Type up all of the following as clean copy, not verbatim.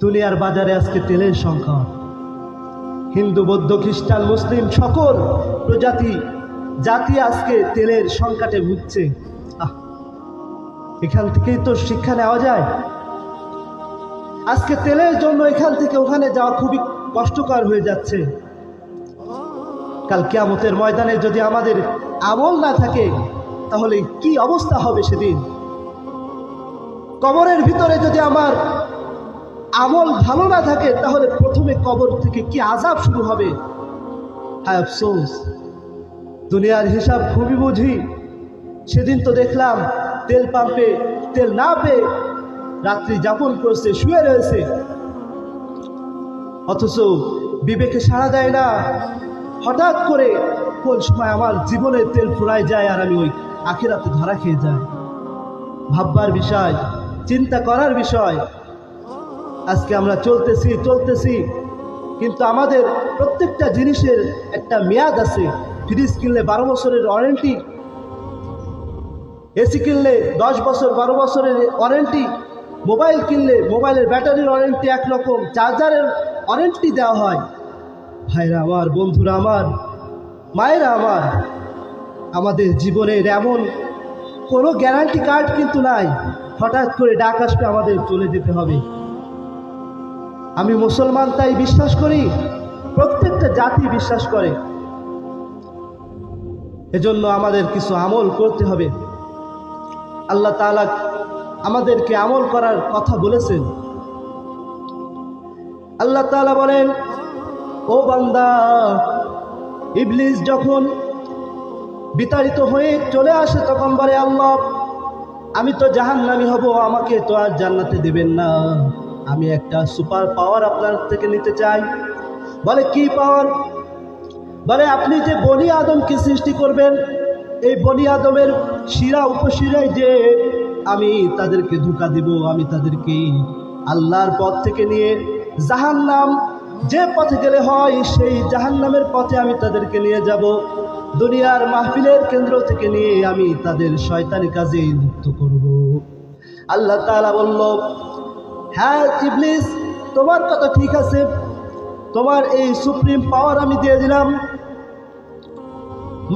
দুনিয়ার বাজারে আজকে তেলের সংকট। হিন্দু, বৌদ্ধ, খ্রিস্টান, মুসলিম সকল প্রজাতি জাতি আজকে তেলের সংকটে ভুগছে। এখান থেকেই তো শিক্ষা নেওয়া যায়। আজকে তেলের জন্য এখান থেকে ওখানে যাওয়া খুবই কষ্টকর হয়ে যাচ্ছে। কাল কিয়ামতের ময়দানে যদি আমাদের আমল না থাকে তাহলে কি অবস্থা হবে সেদিন। কবরের ভিতরে যদি আমার আমল ভালো না থাকে তাহলে প্রথমে কবর থেকে কি আযাব শুরু হবে। হায় আফসোস, দুনিয়ার হিসাব খুবই বুঝি। সেদিন তো দেখলাম তেল পাম্পে তেল না পেয়ে রাত্রি যাপন করছে, শুয়ে রয়েছে, অথচ বিবেকে সাড়া দেয় না। হঠাৎ করে কোন সময় আমার জীবনে তেল ফুরায় যায় আর আমি ওই আখিরাতে ধরা খেয়ে যাই। ভাববার বিষয়, চিন্তা করার বিষয়। আজকে আমরা চলতেছি কিন্তু আমাদের প্রত্যেকটা জিনিসের একটা মেয়াদ আছে। ফ্রিজ কিনলে 12 বছরের ওয়ারেন্টি, এসি কিনলে 10 বছর 12 বছরের ওয়ারেন্টি, মোবাইল কিনলে মোবাইলের ব্যাটারির ওয়ারেন্টি একরকম, চার্জারের ওয়ারেন্টি দেওয়া হয়। ভাইরা আমার, বন্ধুরা আমার, মায়েরা আমার, আমাদের জীবনের এমন কোনো গ্যারান্টি কার্ড কিন্তু নাই। হঠাৎ করে ডাক আসবে, আমাদের চলে যেতে হবে। আমি মুসলমান, তাই বিশ্বাস করি, প্রত্যেকটা জাতি বিশ্বাস করে। এজন্য আমাদের কিছু আমল করতে হবে। আল্লাহ তাআলা আমাদেরকে আমল করার কথা বলেছেন। আল্লাহ তাআলা বলেন, ও বান্দা, ইবলিস যখন বিতাড়িত হয়ে চলে আসে তখন বলে, আল্লাহ আমি তো জাহান্নামী হব, আমাকে তো আর জান্নাতে দিবেন না। আমি একটা সুপার পাওয়ার আপনার থেকে নিতে চাই। বলে, কি পাওয়ার? বলে, আপনি যে বনি আদমকে সৃষ্টি করবেন, এই বনি আদমের শিরা উপশিরায় যে আমি তাদেরকে ধোঁকা দিব, আমি তাদেরকে আল্লাহর পথ থেকে নিয়ে জাহান্নাম যে পথে গেলে হয় সেই জাহান্নামের পথে আমি তাদেরকে নিয়ে যাব। দুনিয়ার মাহফিলের কেন্দ্র থেকে নিয়ে আমি তাদের শয়তানি কাজে লিপ্ত করব। আল্লাহ তাআলা বলল, হ্যাঁ ইবলিস, তোমার কথা ঠিক আছে, তোমার এই সুপ্রিম পাওয়ার আমি দিয়ে দিলাম।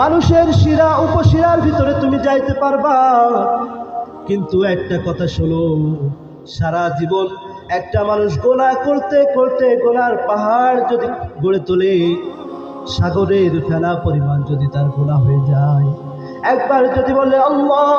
মানুষের শিরা উপশিরার ভিতরে তুমি যাইতে পারবা, কিন্তু একটা কথা শোনো, সারা জীবন একটা মানুষ গোনাহ করতে করতে গোনার পাহাড় যদি গড়ে তোলে, সাগরের ফেনা পরিমাণ যদি তার গোনাহ হয়ে যায়, একবার যদি বলে আল্লাহ